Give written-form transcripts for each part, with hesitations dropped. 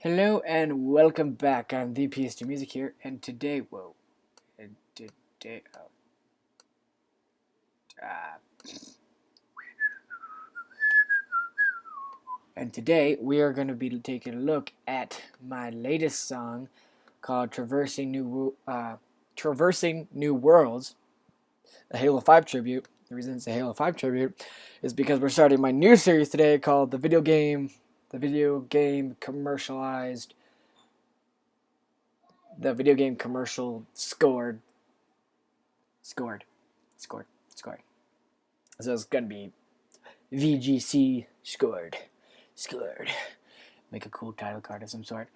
Hello and welcome back. I'm the PS2 Music here, and today, uh, and today we are going to be taking a look at my latest song called "Traversing New Worlds," a Halo 5 tribute. The reason it's a Halo 5 tribute is because we're starting my new series today called the video game commercialized. The video game commercial scored. So it's gonna be VGC Scored. Make a cool title card of some sort.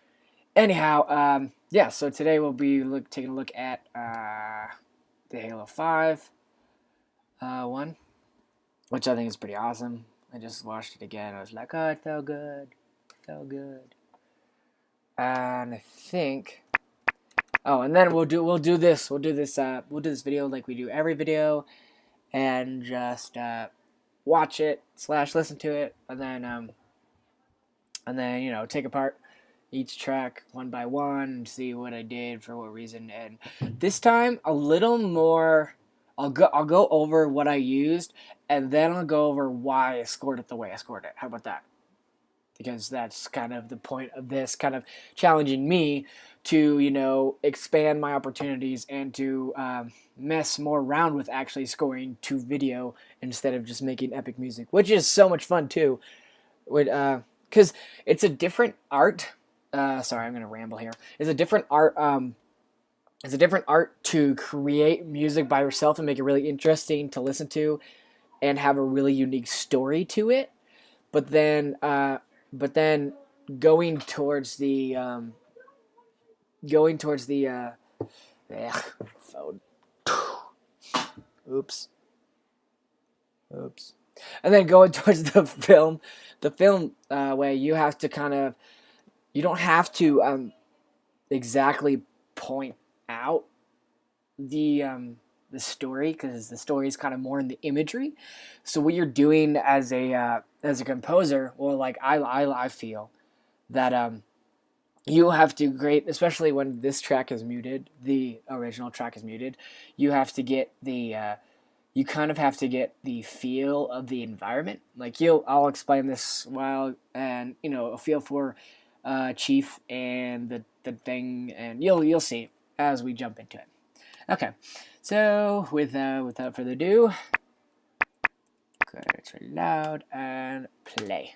Anyhow, yeah. So today we'll be taking a look at the Halo 5 one, which I think is pretty awesome. I just watched it again. I was like, oh, it felt good, And I think. Oh, and then we'll do this video like we do every video, and just watch it / listen to it, and then take apart each track one by one and see what I did for what reason. And this time a little more. I'll go over what I used, and then I'll go over why I scored it the way I scored it. How about that? Because that's kind of the point of this, kind of challenging me to, expand my opportunities and to mess more around with actually scoring to video instead of just making epic music, which is so much fun too. Because it's a different art. Sorry, I'm gonna ramble here. It's a different art. It's a different art to create music by yourself and make it really interesting to listen to, and have a really unique story to it. But then going towards the phone. Oops. And then going towards the film way, you have to you don't have to exactly point out the story, because the story is kind of more in the imagery. So what you're doing as a composer, or like I feel that you have to create, especially when this track is muted, the original track is muted, you have to get you kind of have to get the feel of the environment. Like I'll explain this and a feel for Chief and the thing, and you'll see as we jump into it. Okay, so without further ado, go to loud and play.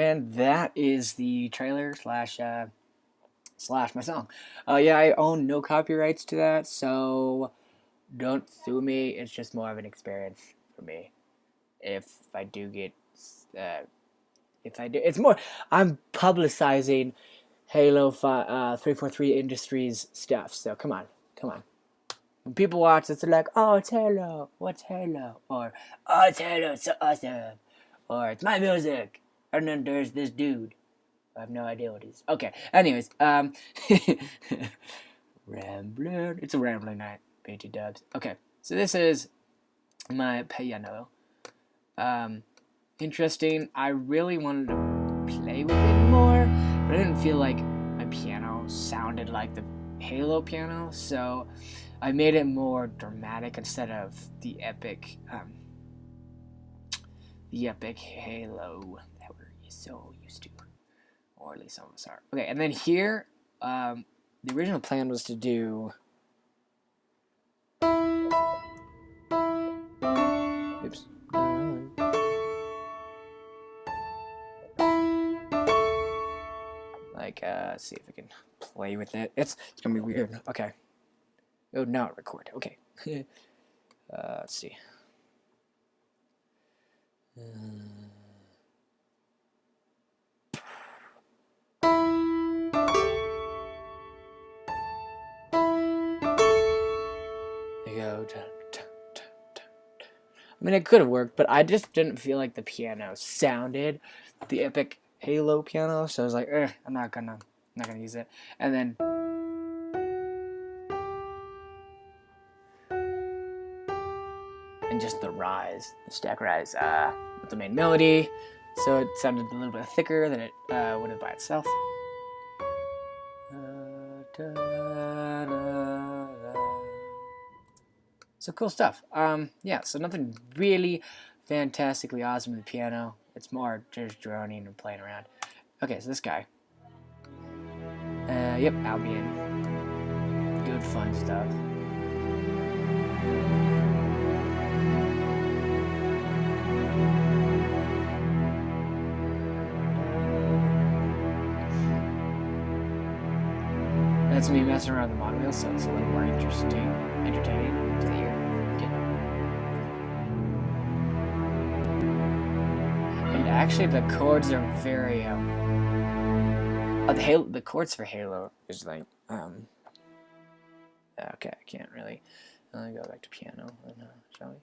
And that is the trailer slash my song. Yeah, I own no copyrights to that, so don't sue me. It's just more of an experience for me. If I do get, it's more. I'm publicizing Halo 343 Industries stuff. So come on. When people watch this, they're like, "Oh, it's Halo. What's Halo?" Or, "Oh, it's Halo. It's so awesome." Or, "It's my music." And then there's this dude. I have no idea what it is. Okay. Anyways, rambling. It's a rambling night. BT dubs. Okay. So this is my piano. Interesting. I really wanted to play with it more, but I didn't feel like my piano sounded like the Halo piano, so I made it more dramatic instead of the epic Halo that we're so used to, or at least some of us are. Okay, and then here, the original plan was to do. Oops. Like, let's see if I can play with it. It's gonna be weird. Okay. Oh, now it record. Okay. Let's see. There you go. I mean, it could have worked, but I just didn't feel like the piano sounded the epic Halo piano, so I was like, I'm not gonna use it. And then just the stack rise with the main melody, so it sounded a little bit thicker than it would have by itself. So cool stuff. Yeah, so nothing really fantastically awesome with the piano. It's more just droning and playing around. Okay, so this guy. Yep, Albion. Good fun stuff. That's me messing around the mod wheel, so it's a little more entertaining to the ear. And actually, the chords are very the chords for Halo is like okay, I can't really. Let me go back to piano, shall we?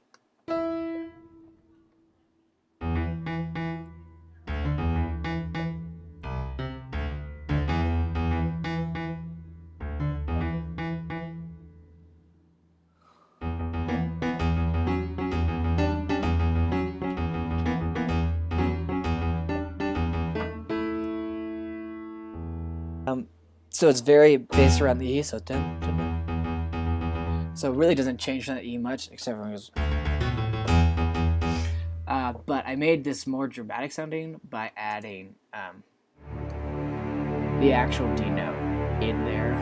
So it's very based around the E, so so it really doesn't change that E much, except for it was. But I made this more dramatic sounding by adding the actual D note in there.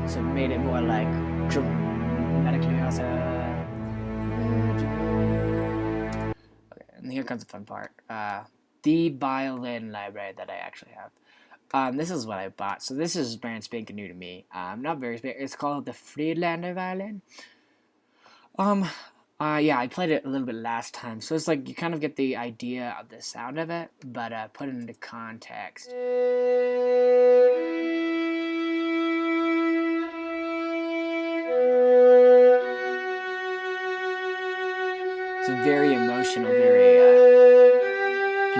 So it made it more like dramatically awesome. Okay, and here comes the fun part. The violin library that I actually have. This is what I bought. So this is brand spanking new to me. Not very spanking. It's called the Friedlander violin. Yeah, I played it a little bit last time. So it's like you kind of get the idea of the sound of it, but put it into context. It's a very emotional, very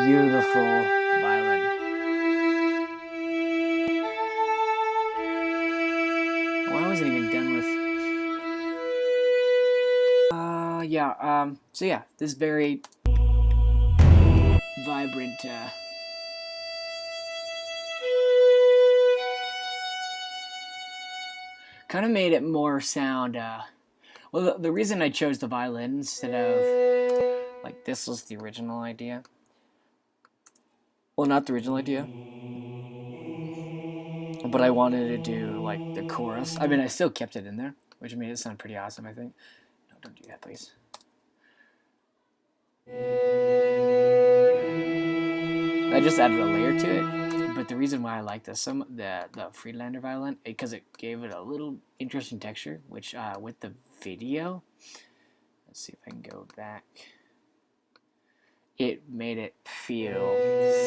beautiful violin. Oh, I wasn't even done with. Yeah. So yeah, this very vibrant. Kind of made it more sound. Well, the reason I chose the violin instead of like this was the original idea. Well, not the original idea, but I wanted to do like the chorus. I mean, I still kept it in there, which made it sound pretty awesome, I think. No, don't do that, please. I just added a layer to it, but the reason why I like the Friedlander violin because it gave it a little interesting texture, which with the video, let's see if I can go back. It made it feel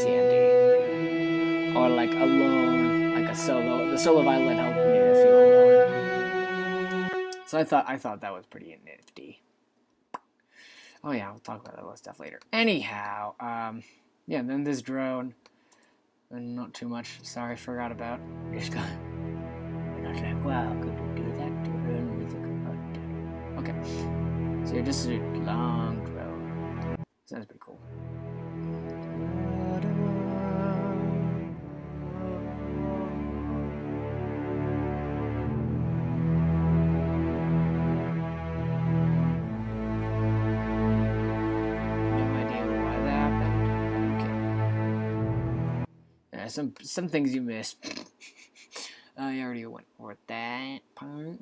sandy or like alone, like a solo. The solo violin helped me to feel alone. So I thought that was pretty nifty. Oh yeah, we'll talk about that other stuff later. Anyhow, yeah, and then this drone, and not too much. Sorry, I forgot about. Just got. We're not like, wow, could we do that to run with a okay, so you're just a long drone. Sounds pretty cool. Some things you missed. I already went over that part.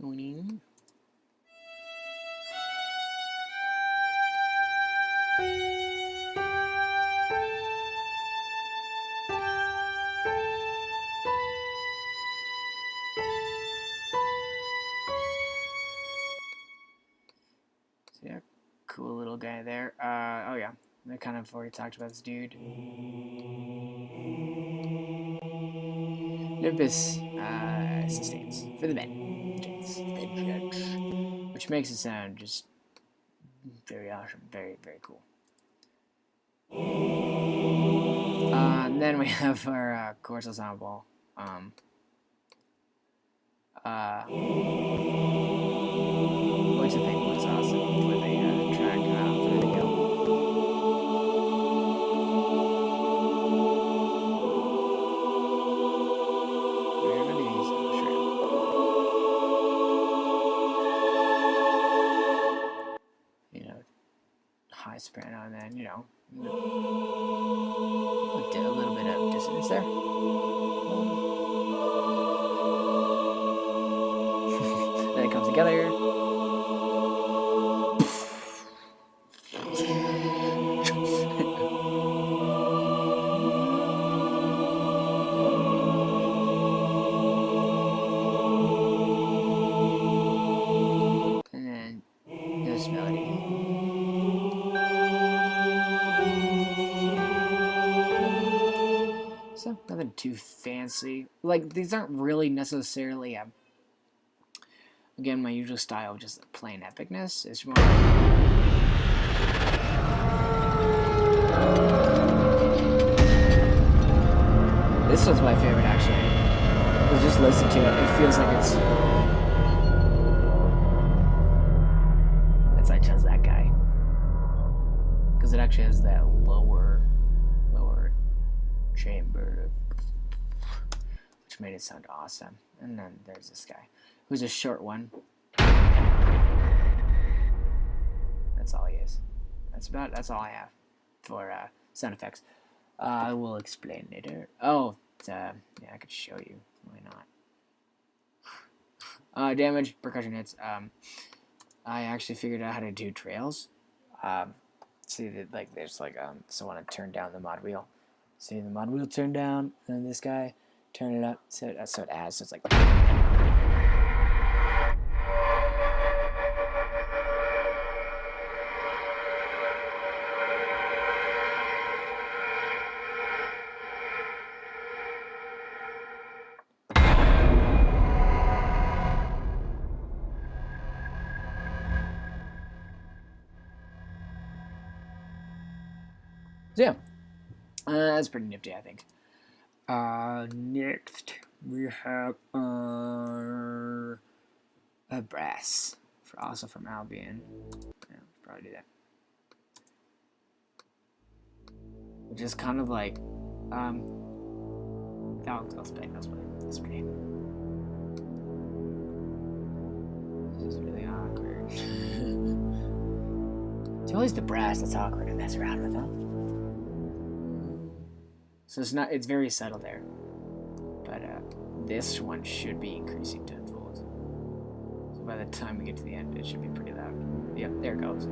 So yeah, cool little guy there. Oh yeah, I kind of already talked about this dude. Olympus sustains for the vengeance, which makes it sound just very awesome, very very cool. And then we have our chorus ensemble. Which I think was awesome for the track for the video. High soprano, and then, a little bit of dissonance there. Then it comes together. And then this melody. So nothing too fancy. Like, these aren't really necessarily again, my usual style of just plain epicness. It's more this one's my favorite, actually. Let's just listen to it. It feels like it's I chose that guy because it actually has that lower chamber, which made it sound awesome. And then there's this guy, who's a short one. That's all he is. That's all I have for sound effects. I will explain later. Oh, yeah, I could show you. Why not? Damage, percussion hits. I actually figured out how to do trails. See that, like, there's like so when I turn down the mod wheel, see the mod wheel turn down, and then this guy turn it up, so it adds. So it's like. So yeah, that's pretty nifty, I think. Next we have a brass, also from Albion. Yeah, probably do that. Which is kind of like I'll explain. This is really awkward. It's always the brass that's awkward to mess around with, huh? So it's very subtle there. But this one should be increasing tenfold. So by the time we get to the end, it should be pretty loud. Yep, there it goes.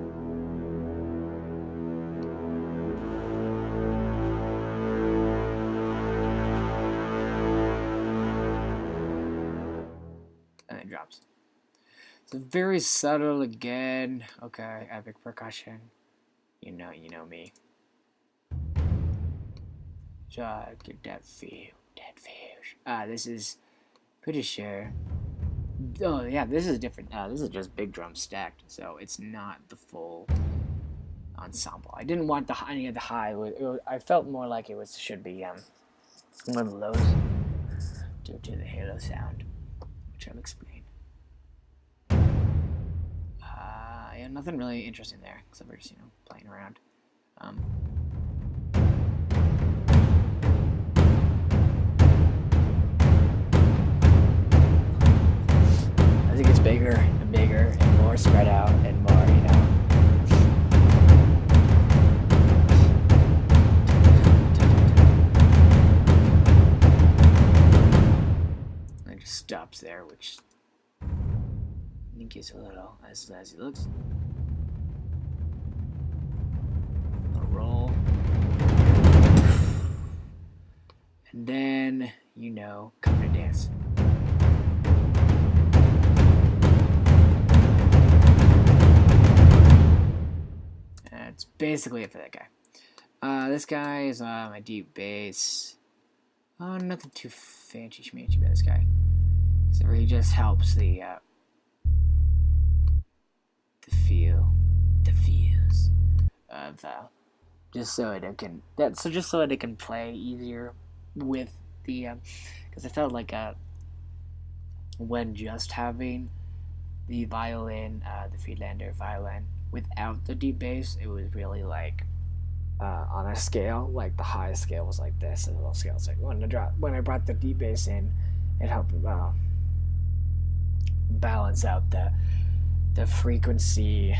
it drops. It's very subtle again. Okay, epic percussion. You know me. So get that feel, this is pretty sure. Oh yeah, this is different. This is just big drums stacked, so it's not the full ensemble. I didn't want any of the high. I felt more like it should be one of the lows due to the halo sound, which I'll explain. Yeah, nothing really interesting there, except for just playing around. As it gets bigger and bigger and more spread out and more, it just stops there, which I think is a little as it looks. A roll, and then come to dance. That's basically it for that guy. This guy is my deep bass. Oh, nothing too fancy schmancy about this guy. So he just helps the feels of just so it can play easier with the because I felt like when just having the violin, the Friedlander violin without the deep bass, it was really like on a scale, like the highest scale was like this, and the low scale was like when I brought the deep bass in, it helped balance out the frequency,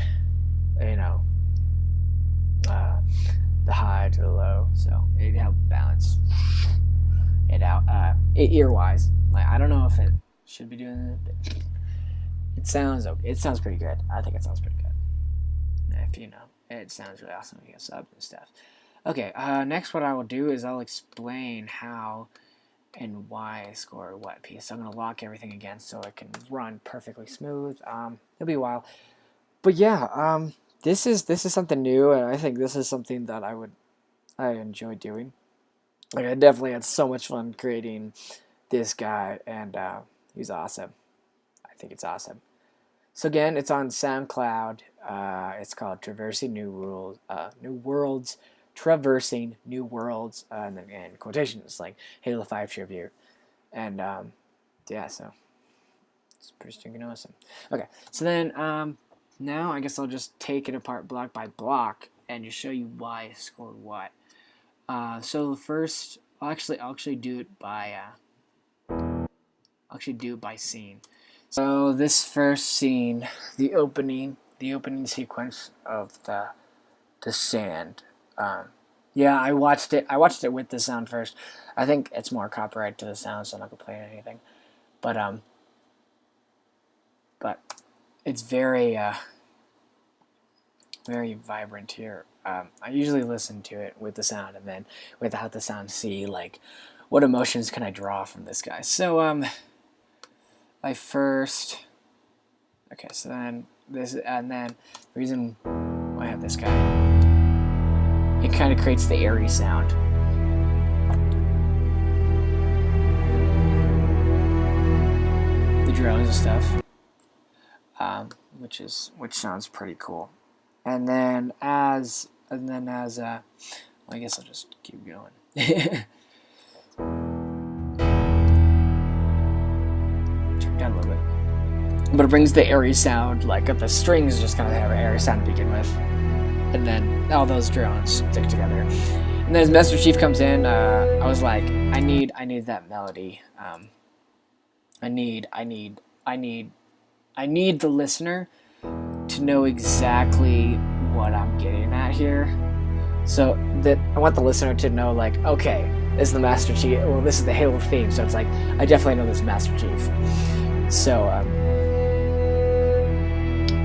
the high to the low, so it helped balance it out. Ear-wise, like I don't know if it should be doing it, but it sounds okay. It sounds pretty good. I think it sounds pretty good. If it sounds really awesome. You get subs and stuff. Okay, next what I will do is I'll explain how and why I score what piece. So I'm going to lock everything again so it can run perfectly smooth. It'll be a while. But yeah, this is something new, and I think this is something that I enjoy doing. Like, I definitely had so much fun creating this guy, and he's awesome. I think it's awesome. So again, it's on SoundCloud. It's called Traversing New Worlds, Traversing New Worlds, and then in quotations like Halo 5 tribute, and yeah, so it's pretty stinking awesome. Okay, so then now I guess I'll just take it apart block by block and just show you why I scored what. So first, I'll actually do it by scene. So this first scene, the opening sequence of the sand. Yeah, I watched it with the sound first. I think it's more copyright to the sound, so I'm not gonna play anything. But it's very very vibrant here. I usually listen to it with the sound, and then without the sound, see like what emotions can I draw from this guy. So I first, okay, so then this, and then the reason why I have this guy, it kind of creates the airy sound. The drones and stuff, which sounds pretty cool. And then as well, I guess I'll just keep going. Down a little bit, but it brings the airy sound, like the strings just kind of have an airy sound to begin with, and then all those drones stick together. And then as Master Chief comes in, I was like, I need that melody. I need the listener to know exactly what I'm getting at here, so that I want the listener to know, like, okay, this is the Master Chief. Well, this is the Halo theme, so it's like I definitely know this is Master Chief. So,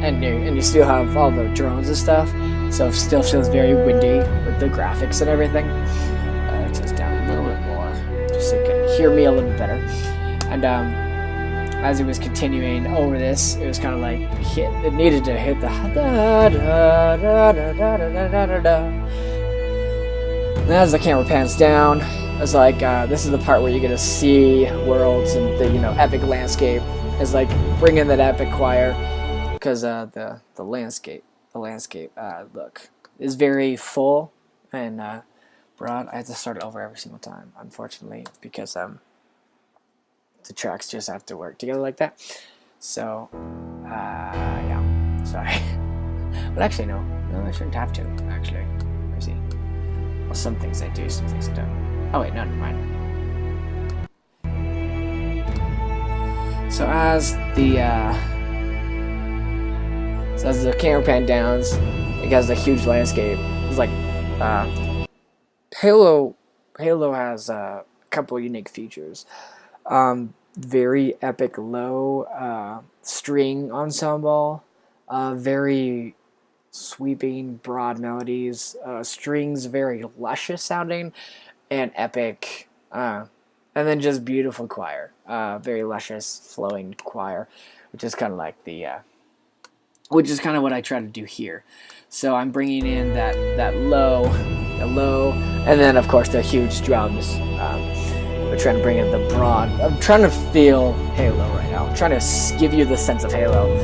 and you still have all the drones and stuff, so it still feels very windy with the graphics and everything. Just down a little bit more, just so you can hear me a little bit better. And as it was continuing over this, it was kind of like it needed to hit the da da da da da da da da da. And as the camera pans down, it's like this is the part where you get to see worlds and the epic landscape. It's like bring in that epic choir, because the landscape look is very full and broad. I have to start it over every single time, unfortunately, because the tracks just have to work together like that. So yeah, sorry. But actually no, I shouldn't have to. Actually, let me see. Well, some things I do, some things I don't. Oh wait, no, never mind. So as the camera pan downs, it has a huge landscape. It's like Halo has a couple unique features. Very epic low string ensemble, very sweeping broad melodies, strings very luscious sounding and epic, and then just beautiful choir, very luscious flowing choir, which is kind of like which is kind of what I try to do here. So I'm bringing in that low, and then of course the huge drums. We're trying to bring in the broad. I'm trying to feel Halo right now. I'm trying to give you the sense of Halo.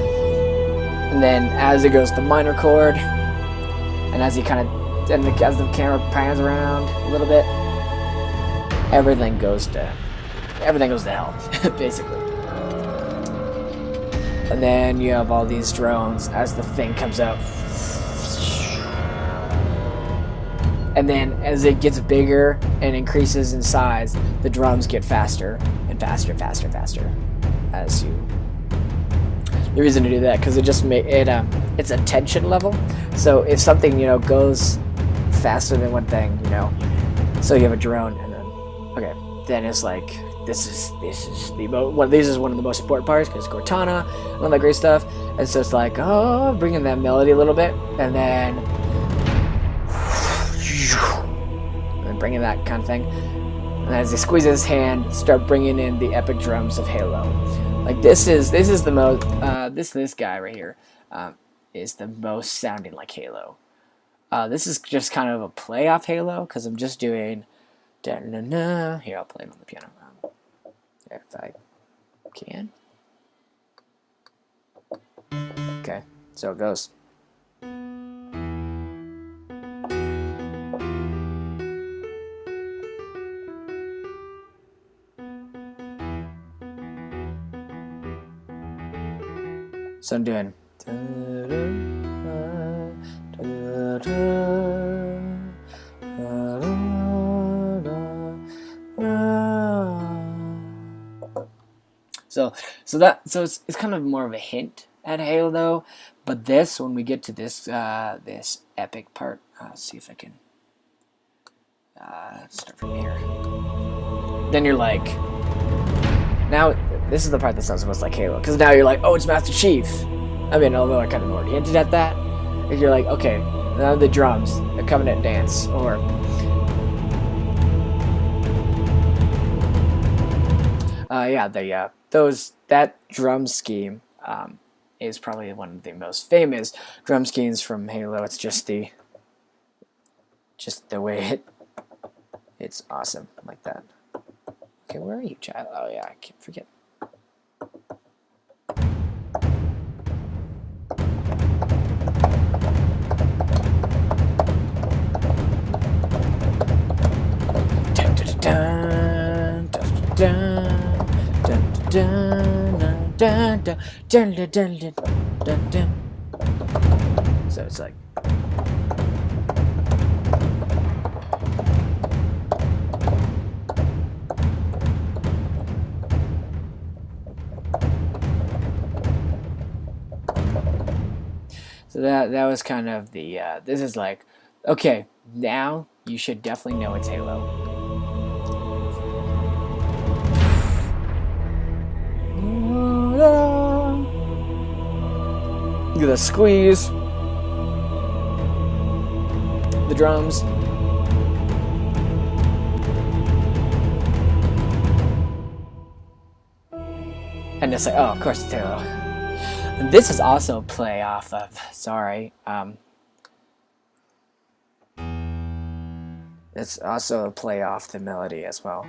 And then as it goes to minor chord, and as as the camera pans around a little bit, everything goes to hell, basically. And then you have all these drones as the thing comes out. And then as it gets bigger and increases in size, the drums get faster and faster, faster, faster. The reason to do that, because it just it's a tension level. So if something goes faster than one thing, so you have a drone, and then it's like this is one of the most important parts, because Cortana and all that great stuff. And so it's like bringing that melody a little bit, and then bringing that kind of thing. And as he squeezes his hand, start bringing in the epic drums of Halo. Like this is the most this guy right here is the most sounding like Halo. This is just kind of a play off Halo, because I'm just doing da-na-na. Here, I'll play it on the piano. If I can. Okay, so it goes. So I'm doing. So it's kind of more of a hint at Halo, but when we get to this epic part, let's see if I can start from here. Then you're like, now this is the part that sounds most like Halo, because now you're like, oh, it's Master Chief. I mean, although I kind of already hinted at that, if you're like, okay, now the drums, the Covenant Dance, or that drum scheme is probably one of the most famous drum schemes from Halo. It's just the way it's awesome like that. Okay, where are you, child? Oh yeah, I can't forget. So it's like. So that was kind of the, this is like, okay, now you should definitely know it's Halo. Look at the squeeze, the drums. And it's like, oh, of course it's Halo. And this is also a play off of, sorry, it's also a play off the melody as well.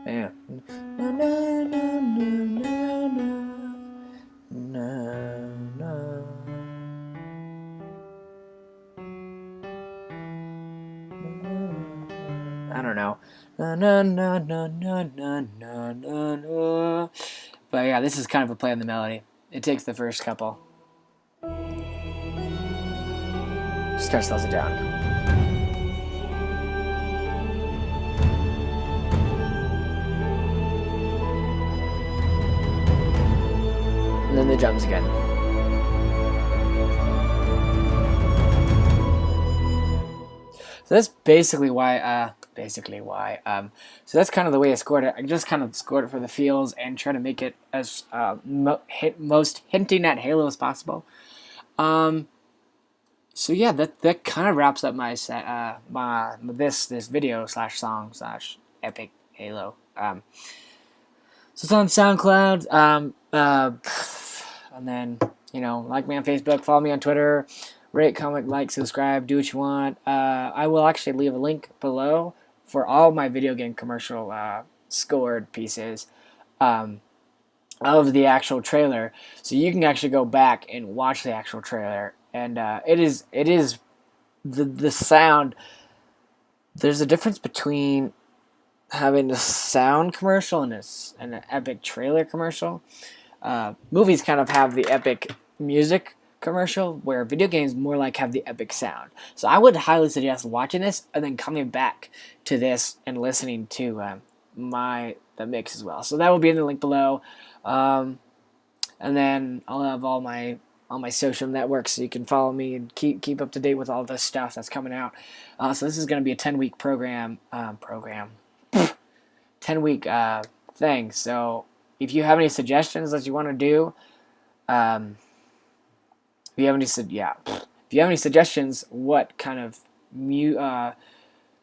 Yeah. Na, na, na, na, na, na, na. I don't know. Na, na, na, na, na, na, na, na, na. But yeah, this is kind of a play on the melody. It takes the first couple. Just kind of slows it down. And then the drums again. So that's basically why, so that's kind of the way I scored it. I just kind of scored it for the feels and try to make it as most hinting at Halo as possible. So yeah, that kind of wraps up my set, this video / song / epic Halo. So it's on SoundCloud, and then, you know, like me on Facebook, follow me on Twitter, rate, comment, like, subscribe, do what you want. I will actually leave a link below for all my video game commercial scored pieces of the actual trailer, so you can actually go back and watch the actual trailer. And it is the sound. There's a difference between having a sound commercial and an epic trailer commercial. Movies kind of have the epic music commercial, where video games more like have the epic sound. So I would highly suggest watching this and then coming back to this and listening to the mix as well. So that will be in the link below, and then I'll have all my social networks, so you can follow me and keep up to date with all this stuff that's coming out. So this is going to be a 10-week program, 10-week thing. So if you have any suggestions that you want to do, if you have any suggestions, what kind of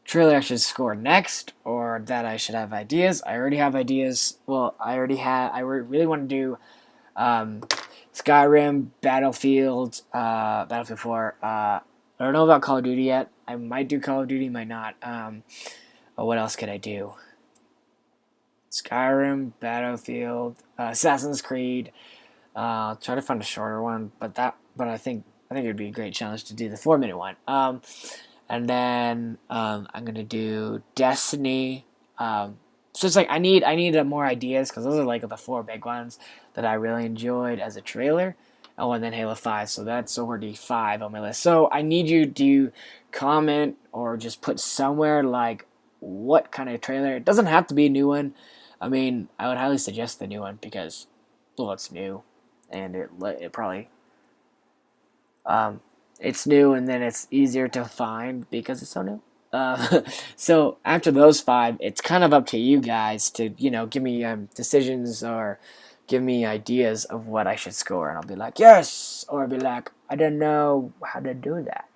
trailer I should score next, or that I should have ideas. I already have ideas. Well, I really want to do Skyrim, Battlefield 4. I don't know about Call of Duty yet. I might do Call of Duty, might not. What else could I do? Skyrim, Battlefield, Assassin's Creed. Try to find a shorter one, but I think it would be a great challenge to do the 4-minute one. And then I'm gonna do Destiny. So it's like I need more ideas, because those are like the 4 big ones that I really enjoyed as a trailer. Oh, and then Halo 5. So that's already 5 on my list. So I need you to comment or just put somewhere like what kind of trailer. It doesn't have to be a new one. I mean, I would highly suggest the new one because, well, it's new, and it probably it's new, and then it's easier to find because it's so new. So after those 5, it's kind of up to you guys to, you know, give me decisions or give me ideas of what I should score, and I'll be like, yes, or I'll be like, I don't know how to do that,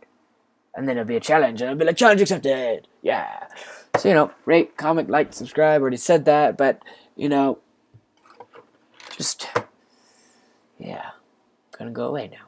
and then it'll be a challenge, and I'll be like, challenge accepted, yeah. So, you know, rate, comment, like, subscribe. Already said that, but, you know, just, yeah, gonna go away now.